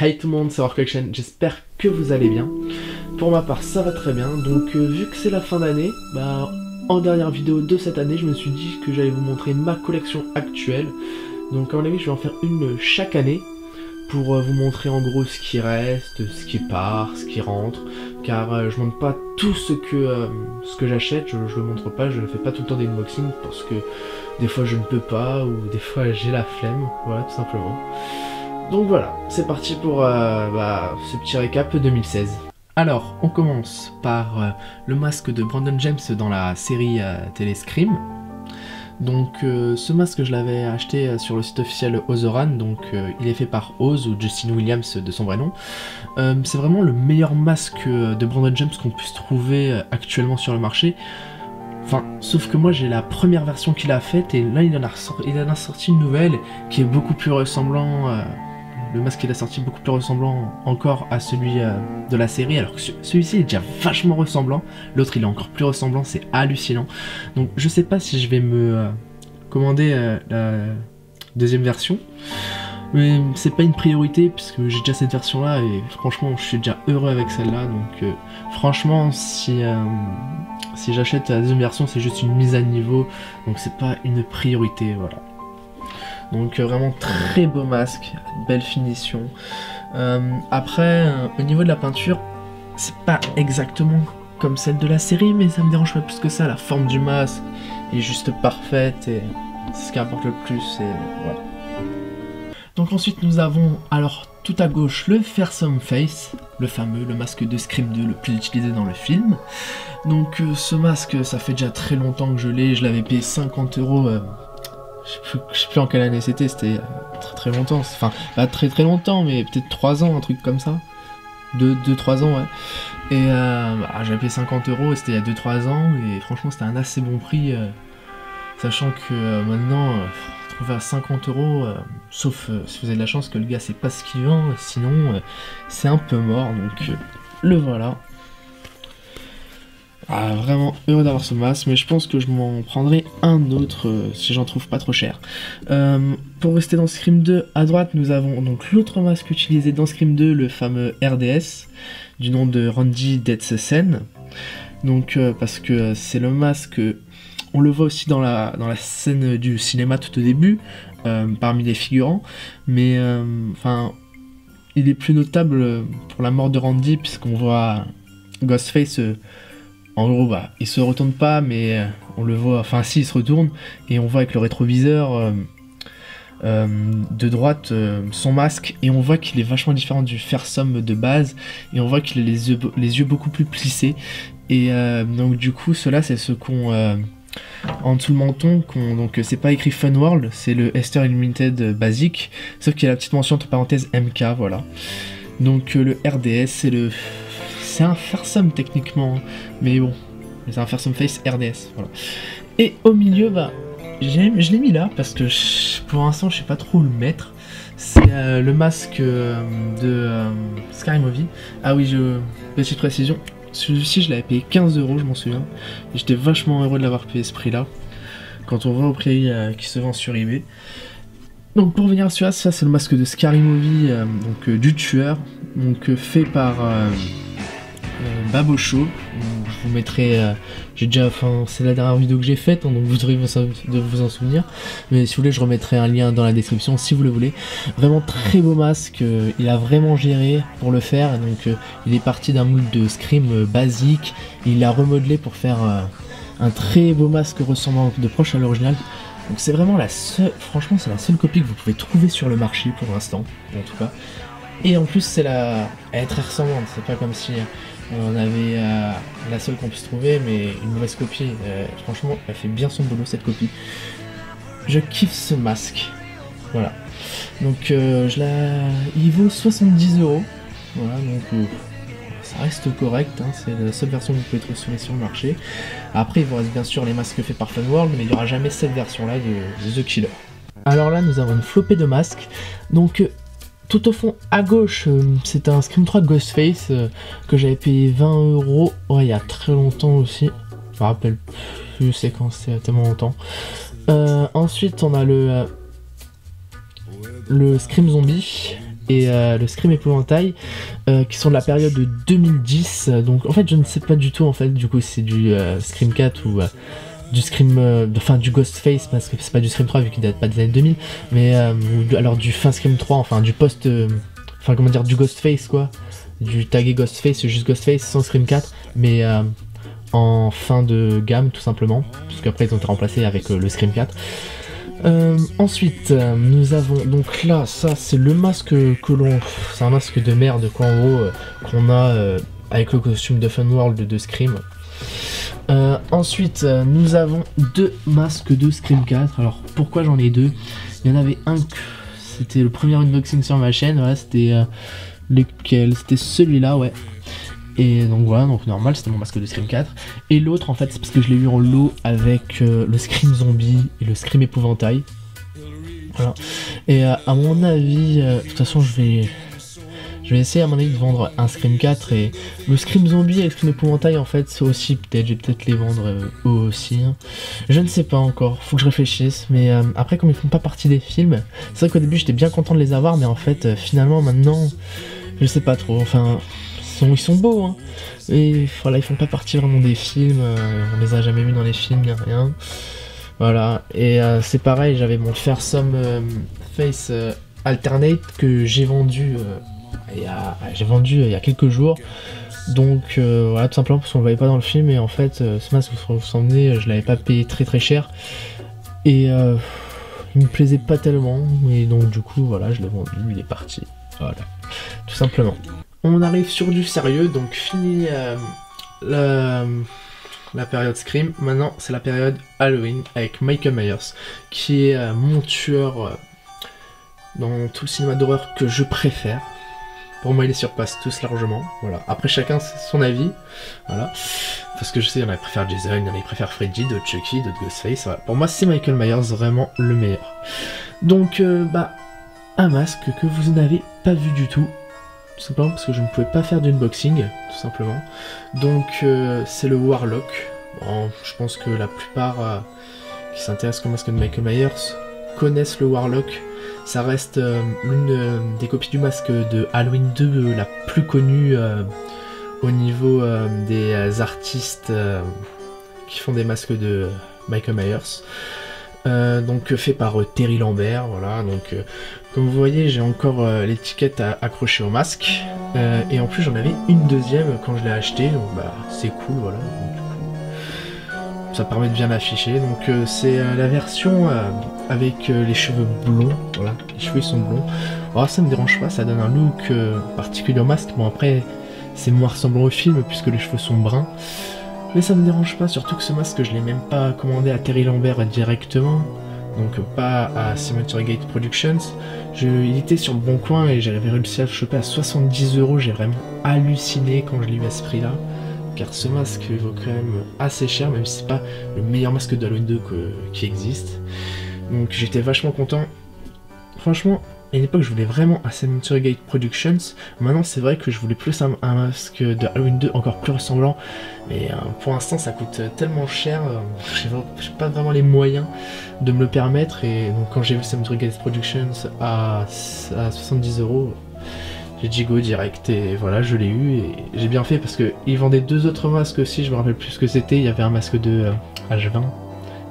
Hey tout le monde, c'est Collection, j'espère que vous allez bien. Pour ma part, ça va très bien. Donc vu que c'est la fin d'année, en dernière vidéo de cette année, je me suis dit que j'allais vous montrer ma collection actuelle. Donc à mon avis, je vais en faire une chaque année pour vous montrer en gros ce qui reste, ce qui part, ce qui rentre. Car je montre pas tout ce que j'achète, je le montre pas, je ne fais pas tout le temps des unboxings parce que des fois je ne peux pas ou des fois j'ai la flemme, voilà tout simplement. Donc voilà, c'est parti pour ce petit récap 2016. Alors, on commence par le masque de Brandon James dans la série télé Scream. Donc ce masque, je l'avais acheté sur le site officiel Ozoran, donc il est fait par Oz ou Justin Williams de son vrai nom. C'est vraiment le meilleur masque de Brandon James qu'on puisse trouver actuellement sur le marché. Enfin, sauf que moi j'ai la première version qu'il a faite et là il en a sorti une nouvelle qui est beaucoup plus ressemblant. Le masque qu'il a sorti beaucoup plus ressemblant encore à celui de la série, alors que celui-ci est déjà vachement ressemblant, l'autre il est encore plus ressemblant, c'est hallucinant. Donc je sais pas si je vais me commander la deuxième version, mais c'est pas une priorité puisque j'ai déjà cette version là et franchement je suis déjà heureux avec celle-là. Donc franchement si j'achète la deuxième version c'est juste une mise à niveau, donc c'est pas une priorité, voilà. Donc vraiment très beau masque, belle finition. Après, au niveau de la peinture, c'est pas exactement comme celle de la série, mais ça me dérange pas plus que ça. La forme du masque est juste parfaite et c'est ce qui importe le plus. Et voilà. Donc ensuite nous avons alors tout à gauche le Fearsome Face, le masque de Scream 2 le plus utilisé dans le film. Donc ce masque, ça fait déjà très longtemps que je l'ai, je l'avais payé 50 €. Je sais plus en quelle année c'était très longtemps, enfin pas très longtemps mais peut-être 3 ans, un truc comme ça, 2-3 ans ouais. Et j'avais payé 50 € et c'était il y a 2-3 ans et franchement c'était un assez bon prix, sachant que maintenant trouver à 50 €, sauf si vous avez de la chance que le gars sait pas ce qu'il vend, sinon c'est un peu mort, donc le voilà. Vraiment heureux d'avoir ce masque, mais je pense que je m'en prendrai un autre si j'en trouve pas trop cher. Pour rester dans Scream 2, à droite nous avons donc l'autre masque utilisé dans Scream 2, le fameux RDS, du nom de Randy Detsen. Donc parce que c'est le masque, on le voit aussi dans la scène du cinéma tout au début, parmi les figurants, mais il est plus notable pour la mort de Randy, puisqu'on voit Ghostface... en gros, il se retourne pas, mais on le voit, enfin si, il se retourne, et on voit avec le rétroviseur de droite son masque, et on voit qu'il est vachement différent du Fearsome de base, et on voit qu'il a les yeux beaucoup plus plissés, et donc du coup, ceux-là, c'est ceux qu'on... en dessous le menton, donc c'est pas écrit Fun World, c'est le Ester Illuminated basique, sauf qu'il y a la petite mention entre parenthèses MK, voilà. Donc le RDS, c'est un Fearsome techniquement, mais bon, c'est un Fearsome Face RDS, voilà. Et au milieu, je l'ai mis là, parce que pour l'instant je sais pas trop où le mettre. C'est le masque de Scary Movie. Ah oui, petite précision, celui-ci je l'avais payé 15 €, je m'en souviens. Et j'étais vachement heureux de l'avoir payé ce prix là, quand on voit au prix qui se vend sur eBay. Donc pour revenir sur ça, c'est le masque de Scary Movie, du tueur, donc fait par... Babocho. Je vous mettrai, c'est la dernière vidéo que j'ai faite, donc vous devrez vous en souvenir, mais si vous voulez je remettrai un lien dans la description si vous le voulez. Vraiment très beau masque, il a vraiment géré pour le faire, donc il est parti d'un moule de Scream basique, il l'a remodelé pour faire un très beau masque ressemblant de proche à l'original. Donc c'est vraiment franchement c'est la seule copie que vous pouvez trouver sur le marché pour l'instant, en tout cas. Et en plus elle est très ressemblante, c'est pas comme si on avait la seule qu'on puisse trouver, mais une mauvaise copie. Franchement, elle fait bien son boulot cette copie. je kiffe ce masque. Voilà. Donc il vaut 70 €. Voilà, donc ça reste correct, hein, c'est la seule version que vous pouvez trouver sur le marché. Après, il vous reste bien sûr les masques faits par Funworld, mais il n'y aura jamais cette version-là de The Killer. Alors là, nous avons une flopée de masques. Donc, tout au fond à gauche, c'est un Scream 3 Ghostface que j'avais payé 20 €. Ouais, il y a très longtemps aussi. Je me rappelle plus c'est quand, c'est tellement longtemps. Ensuite, on a le Scream Zombie et le Scream Épouvantail qui sont de la période de 2010. Donc en fait je ne sais pas du tout en fait, du coup c'est du Scream 4 ou du Scream, enfin du Ghostface, parce que c'est pas du Scream 3 vu qu'il date pas des années 2000, mais alors du fin Scream 3, enfin du post, enfin comment dire, du Ghostface quoi, du tagué Ghostface, juste Ghostface sans Scream 4, mais en fin de gamme tout simplement, parce qu'après ils ont été remplacés avec le Scream 4. Ensuite, nous avons donc là, ça c'est le masque que l'on, c'est un masque de merde quoi en gros qu'on a avec le costume de Funworld de Scream. Ensuite, nous avons deux masques de Scream 4. Alors pourquoi j'en ai deux? Il y en avait un que c'était le premier unboxing sur ma chaîne. Voilà, c'était lequel? C'était celui-là, ouais. Et donc voilà, donc normal, c'était mon masque de Scream 4. Et l'autre, en fait, c'est parce que je l'ai eu en lot avec le Scream Zombie et le Scream Épouvantail. Voilà. Et à mon avis, de toute façon, je vais essayer à mon avis de vendre un Scream 4 et le Scream Zombie et le Scream Épouvantail, en fait, c'est aussi peut-être, je vais peut-être les vendre eux aussi. Hein. Je ne sais pas encore, faut que je réfléchisse. Mais après, comme ils font pas partie des films, c'est vrai qu'au début, j'étais bien content de les avoir, mais en fait, finalement, maintenant, je sais pas trop. Enfin. Ils sont beaux, hein. Et voilà, ils font pas partie vraiment des films, on les a jamais vus dans les films, ni rien. Voilà, et c'est pareil, j'avais mon Fearsome Face Alternate que j'ai vendu, il y a quelques jours. Donc voilà, tout simplement parce qu'on le voyait pas dans le film, et en fait, ce masque, vous vous souvenez, je l'avais pas payé très cher. Et il me plaisait pas tellement, et donc du coup, voilà, je l'ai vendu, il est parti. Voilà, tout simplement. On arrive sur du sérieux, donc fini la période Scream. Maintenant, c'est la période Halloween avec Michael Myers, qui est mon tueur dans tout le cinéma d'horreur que je préfère. Pour moi, il les surpasse tous largement. Voilà. Après, chacun son avis. Voilà. Parce que je sais, il y en a qui préfèrent Jason, il y en a qui préfèrent Freddy, d'autres Chucky, d'autres Ghostface. Voilà. Pour moi, c'est Michael Myers vraiment le meilleur. Donc, un masque que vous n'avez pas vu du tout. Tout simplement parce que je ne pouvais pas faire d'unboxing, tout simplement. Donc c'est le Warlock. Bon, je pense que la plupart qui s'intéressent au masque de Michael Myers connaissent le Warlock. Ça reste l'une des copies du masque de Halloween 2 la plus connue au niveau des artistes qui font des masques de Michael Myers. Donc fait par Terry Lambert, voilà, donc comme vous voyez j'ai encore l'étiquette accrochée au masque, et en plus j'en avais une deuxième quand je l'ai acheté, donc bah c'est cool, voilà, donc, du coup, ça permet de bien l'afficher. Donc c'est la version avec les cheveux blonds, voilà, les cheveux ils sont blonds. Alors ça me dérange pas, ça donne un look particulier au masque. Bon après c'est moins ressemblant au film puisque les cheveux sont bruns. Mais ça me dérange pas, surtout que ce masque je l'ai même pas commandé à Terry Lambert directement, donc pas à Cemetery Gate Productions. Il était sur le bon coin et j'avais réussi à le choper à 70 €, j'ai vraiment halluciné quand je l'ai eu à ce prix là, car ce masque il vaut quand même assez cher, même si c'est pas le meilleur masque de Halloween 2 qui existe. Donc j'étais vachement content, franchement. À une époque je voulais vraiment un Cemetery Gate Productions, maintenant c'est vrai que je voulais plus un masque de Halloween 2 encore plus ressemblant, mais pour l'instant ça coûte tellement cher, j'ai pas vraiment les moyens de me le permettre, et donc quand j'ai vu Cemetery Gate Productions à 70 €, j'ai dit go direct, et voilà je l'ai eu, et j'ai bien fait parce qu'ils vendaient deux autres masques aussi, je me rappelle plus ce que c'était. Il y avait un masque de H20,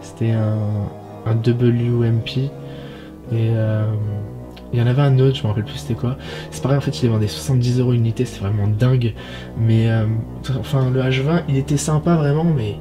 c'était un WMP, et il y en avait un autre, je me rappelle plus c'était quoi. C'est pareil, en fait, il les vendait 70 € unité, c'est vraiment dingue. Mais enfin, le H20, il était sympa vraiment, mais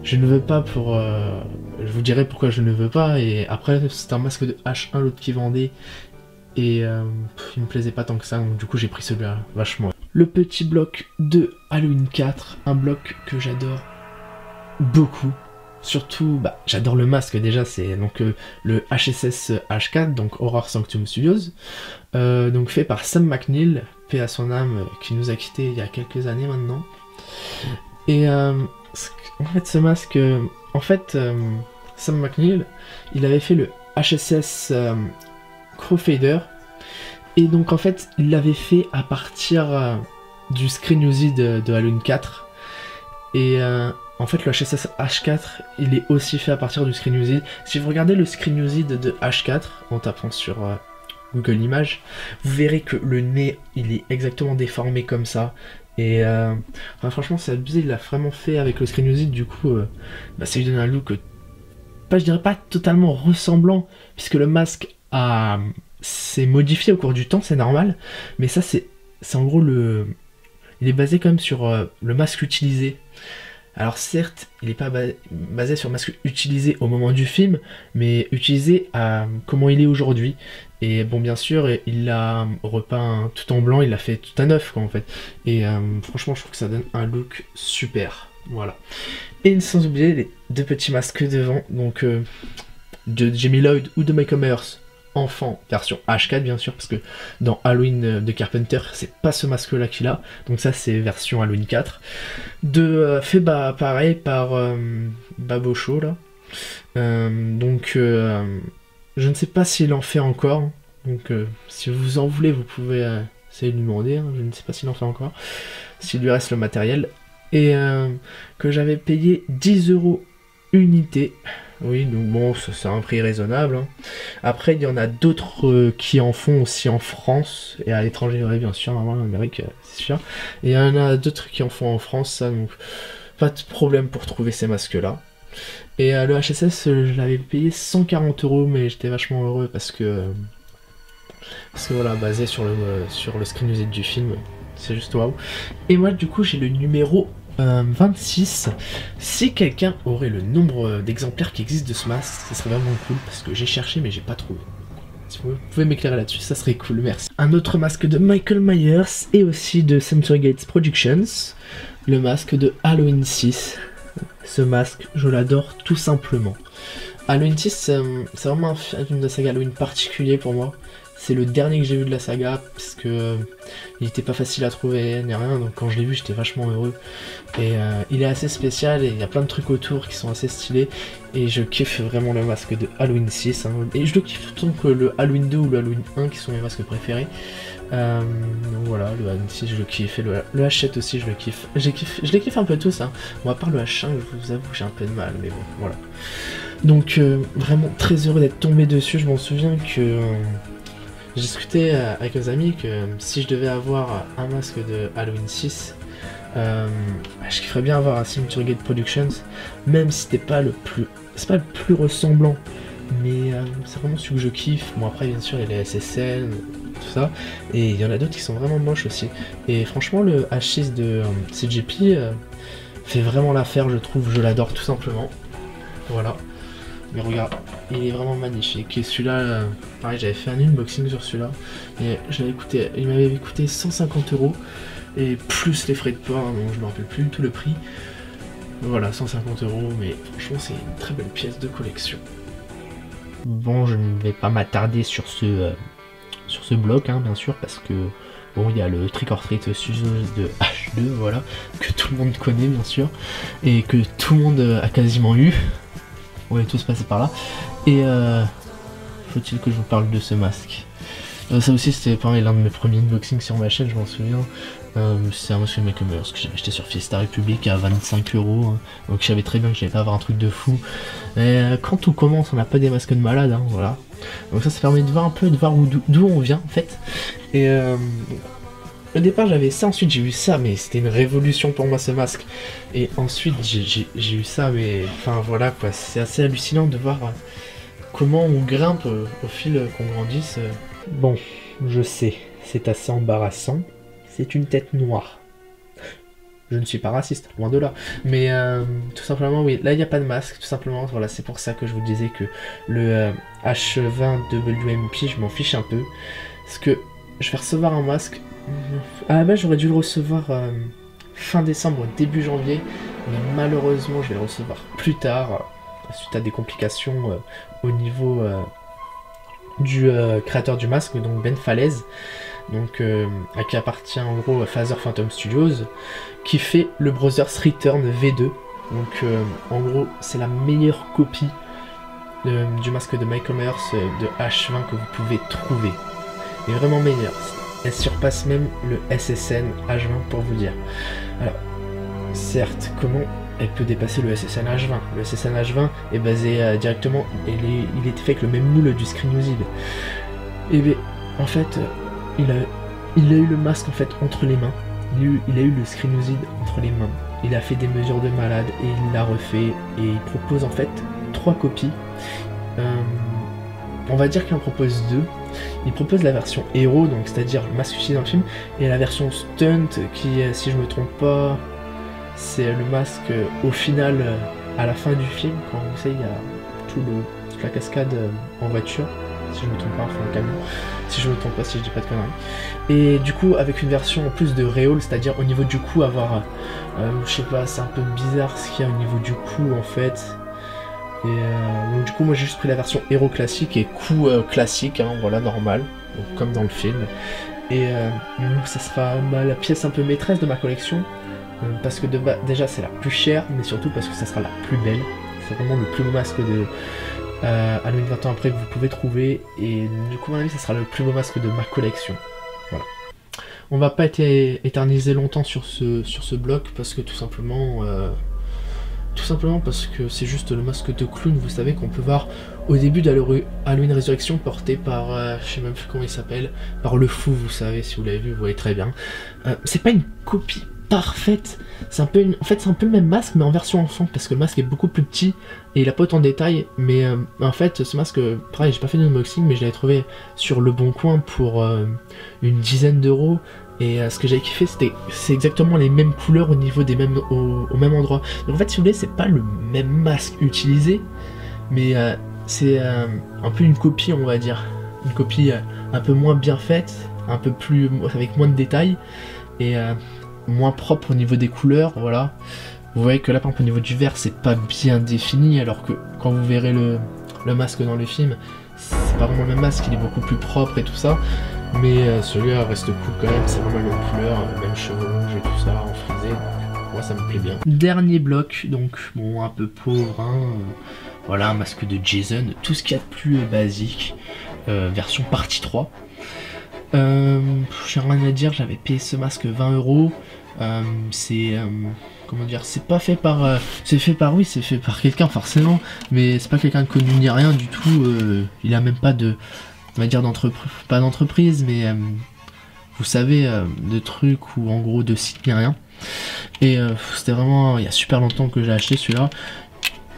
je ne veux pas pour. Je vous dirai pourquoi je ne veux pas. Et après, c'était un masque de H1, l'autre qui vendait. Et il me plaisait pas tant que ça, donc du coup, j'ai pris celui-là vachement. Le petit bloc de Halloween 4, un bloc que j'adore beaucoup. surtout, bah, j'adore le masque déjà, c'est donc le HSS H4, donc Horror Sanctum Studios, donc fait par Sam McNeill, paix à son âme, qui nous a quittés il y a quelques années maintenant. Et en fait, ce masque, Sam McNeill, il avait fait le HSS Crowfader, et donc en fait, il l'avait fait à partir du Screen Uzi de Halloween 4, et en fait, le HSS H4, il est aussi fait à partir du Screen Uzi. Si vous regardez le Screen Uzi de H4, en tapant sur Google Images, vous verrez que le nez, il est exactement déformé comme ça. Et enfin, franchement, c'est abusé, il l'a vraiment fait avec le Screen Uzi, du coup, ça lui donne un look, je dirais pas totalement ressemblant, puisque le masque s'est modifié au cours du temps, c'est normal, mais ça, c'est en gros il est basé quand même sur le masque utilisé. Alors certes, il n'est pas basé sur le masque utilisé au moment du film, mais utilisé à comment il est aujourd'hui. Et bon, bien sûr, il l'a repeint tout en blanc, il l'a fait tout à neuf, quoi, en fait. Et franchement, je trouve que ça donne un look super. Voilà. Et sans oublier les deux petits masques devant, donc de Jamie Lloyd ou de Michael Myers, enfant, version H4 bien sûr, parce que dans Halloween de Carpenter, c'est pas ce masque-là qu'il a, donc ça c'est version Halloween 4. Fait pareil par Babocho là. Donc je ne sais pas s'il en fait encore, donc si vous en voulez, vous pouvez essayer de lui demander, hein. Je ne sais pas s'il en fait encore, s'il lui reste le matériel. Et que j'avais payé 10 € unité. Oui, donc bon, c'est un prix raisonnable, hein. Après, il y en a d'autres qui en font aussi en France et à l'étranger, ouais, bien sûr, en Amérique, c'est sûr. Et il y en a d'autres qui en font en France, ça, donc pas de problème pour trouver ces masques-là. Et le HSS, je l'avais payé 140 €, mais j'étais vachement heureux parce que voilà, basé sur le screen usage du film, c'est juste waouh. Et moi, du coup, j'ai le numéro 26. Si quelqu'un aurait le nombre d'exemplaires qui existent de ce masque, ça serait vraiment cool parce que j'ai cherché mais j'ai pas trouvé. Si vous pouvez m'éclairer là-dessus, ça serait cool, merci. Un autre masque de Michael Myers et aussi de Century Gates Productions, le masque de Halloween 6. Ce masque, je l'adore tout simplement. Halloween 6, c'est vraiment un film de saga Halloween particulier pour moi. C'est le dernier que j'ai vu de la saga, parce que il était pas facile à trouver, ni rien, donc quand je l'ai vu, j'étais vachement heureux. Et il est assez spécial, et il y a plein de trucs autour qui sont assez stylés, et je kiffe vraiment le masque de Halloween 6, hein. Et je le kiffe autant que le Halloween 2 ou le Halloween 1, qui sont mes masques préférés. Donc voilà, le Halloween 6, je le kiffe, et le H7 aussi, je le kiffe. Je les kiffe un peu tous, hein. Bon, à part le H5, je vous avoue, j'ai un peu de mal, mais bon, voilà. Donc, vraiment très heureux d'être tombé dessus, je m'en souviens que... j'ai discuté avec mes amis que si je devais avoir un masque de Halloween 6, je kifferais bien avoir un Century Gate Productions, même si c'était pas le plus ressemblant, mais c'est vraiment celui que je kiffe. Bon, après bien sûr il y a les SSL, tout ça, et il y en a d'autres qui sont vraiment moches aussi. Et franchement le H6 de CGP fait vraiment l'affaire, je trouve, je l'adore tout simplement. Voilà. Mais regarde, il est vraiment magnifique. Et celui-là, pareil, j'avais fait un unboxing sur celui-là. Et il m'avait coûté 150 €. Et plus les frais de port, hein, donc je me rappelle plus du tout le prix. Voilà, 150 €. Mais franchement, c'est une très belle pièce de collection. Bon, je ne vais pas m'attarder sur ce bloc, hein, bien sûr, parce que... bon, il y a le Trick or Treat Studios de H2, voilà, que tout le monde connaît, bien sûr. Et que tout le monde a quasiment eu. On est tous passés par là. Et faut-il que je vous parle de ce masque. Ça aussi c'était pareil, l'un de mes premiers unboxings sur ma chaîne, je m'en souviens. C'est un masque de Michael Myers que j'avais acheté sur Fiesta Republic à 25 €, hein. Donc je savais très bien que j'allais pas avoir un truc de fou. Et quand tout commence, on n'a pas des masques de malade, hein, voilà. Donc ça permet de voir un peu, de voir d'où on vient en fait. Et au départ j'avais ça, ensuite j'ai eu ça, mais c'était une révolution pour moi ce masque. Et ensuite j'ai eu ça, mais enfin voilà quoi, c'est assez hallucinant de voir comment on grimpe au fil qu'on grandisse. Bon, je sais, c'est assez embarrassant, c'est une tête noire. Je ne suis pas raciste, loin de là. Mais tout simplement, oui, là il n'y a pas de masque, tout simplement. Voilà, c'est pour ça que je vous disais que le H20WMP, je m'en fiche un peu. Parce que je vais recevoir un masque. À la base, j'aurais dû le recevoir fin décembre, début janvier. mais malheureusement je vais le recevoir plus tard, suite à des complications au niveau du créateur du masque, donc Ben Falaise, donc à qui appartient en gros Phaser Phantom Studios, qui fait le Brothers Return V2. Donc en gros c'est la meilleure copie du masque de Michael Myers de H20 que vous pouvez trouver. Elle est vraiment meilleure. Elle surpasse même le SSN H20 pour vous dire. Alors certes, comment elle peut dépasser le SSN H20? Le SSN H20 est basé directement, il est fait avec le même moule du Screen Used. Et bien en fait il a eu le masque en fait entre les mains. Il a eu le Screen Used entre les mains. Il a fait des mesures de malade et il l'a refait. Et il propose en fait 3 copies. On va dire qu'il en propose 2. Il propose la version héros, donc c'est-à-dire le masque utilisé dans le film, et la version stunt qui, si je me trompe pas, c'est le masque au final, à la fin du film, quand vous savez, il y a toute la cascade en voiture, si je me trompe pas, enfin en camion, si je me trompe pas, si je dis pas de conneries. Et du coup, avec une version en plus de réole, c'est-à-dire au niveau du cou, avoir, je sais pas, c'est un peu bizarre ce qu'il y a au niveau du cou en fait. Et donc du coup moi j'ai juste pris la version héros classique et coup classique, hein, voilà, normal, donc, comme dans le film. Et ça sera la pièce un peu maîtresse de ma collection, parce que déjà c'est la plus chère, mais surtout parce que ça sera la plus belle. C'est vraiment le plus beau masque de Halloween 20 ans après que vous pouvez trouver, et du coup à mon avis ça sera le plus beau masque de ma collection. Voilà. On va pas être éternisé longtemps sur ce bloc, parce que tout simplement parce que c'est juste le masque de clown, vous savez, qu'on peut voir au début d'Halloween Résurrection, porté par, je sais même plus comment il s'appelle, par le fou, vous savez, si vous l'avez vu, vous voyez très bien. C'est pas une copie parfaite, c'est un peu en fait c'est un peu le même masque, mais en version enfant, parce que le masque est beaucoup plus petit, et il a pas autant de détails, mais en fait, ce masque, pareil, j'ai pas fait d'unboxing, mais je l'avais trouvé sur Le Bon Coin pour une dizaine d'euros. Et ce que j'avais kiffé, c'est exactement les mêmes couleurs au niveau des mêmes au même endroit. Donc en fait, si vous voulez, c'est pas le même masque utilisé, mais c'est un peu une copie, on va dire, une copie un peu moins bien faite, un peu plus avec moins de détails et moins propre au niveau des couleurs. Voilà. Vous voyez que là, par exemple, au niveau du vert, c'est pas bien défini, alors que quand vous verrez le masque dans le film, c'est pas vraiment le même masque, il est beaucoup plus propre et tout ça. Mais celui-là reste cool quand même, c'est vraiment la même couleur, même cheveux rouges et tout ça en frisé, donc moi ça me plaît bien. Dernier bloc, donc bon, un peu pauvre, hein, voilà, un masque de Jason, tout ce qu'il y a de plus basique, version partie 3. J'ai rien à dire, j'avais payé ce masque 20 €, c'est, comment dire, c'est pas fait par, c'est fait par quelqu'un forcément, mais c'est pas quelqu'un de connu ni rien du tout, il a même pas de... on va dire pas d'entreprise, mais vous savez, de trucs ou en gros de sites ni rien. Et c'était vraiment il y a super longtemps que j'ai acheté celui-là.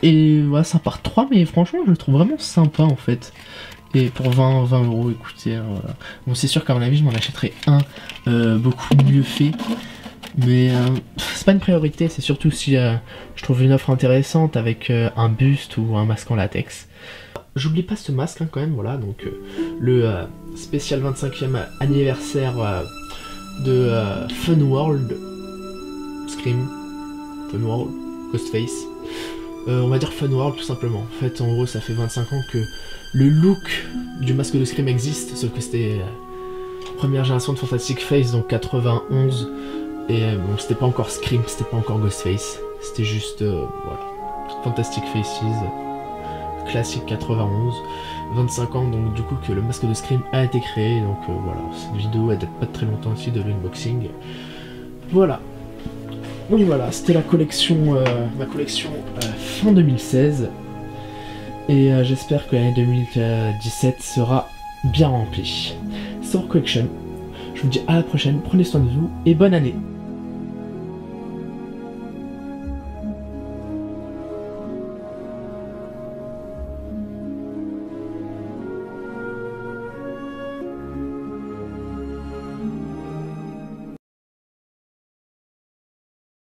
Et voilà, ça part 3, mais franchement je le trouve vraiment sympa en fait. Et pour 20 €, écoutez, voilà. Bon, c'est sûr qu'à mon avis je m'en achèterai un beaucoup mieux fait. Mais c'est pas une priorité, c'est surtout si je trouve une offre intéressante avec un buste ou un masque en latex. J'oublie pas ce masque, hein, quand même, voilà, donc le spécial 25e anniversaire de Fun World, Scream, Fun World, Ghostface, on va dire Fun World tout simplement. En fait, en gros, ça fait 25 ans que le look du masque de Scream existe, sauf que c'était première génération de Fantastic Face, donc 91, et bon, c'était pas encore Scream, c'était pas encore Ghostface, c'était juste, voilà, Fantastic Faces, classique 91, 25 ans donc du coup que le masque de Scream a été créé, donc voilà, cette vidéo elle date pas de très longtemps aussi de l'unboxing. Voilà, donc voilà, c'était la collection, ma collection fin 2016, et j'espère que l'année 2017 sera bien remplie. Store Collection, je vous dis à la prochaine, prenez soin de vous et bonne année.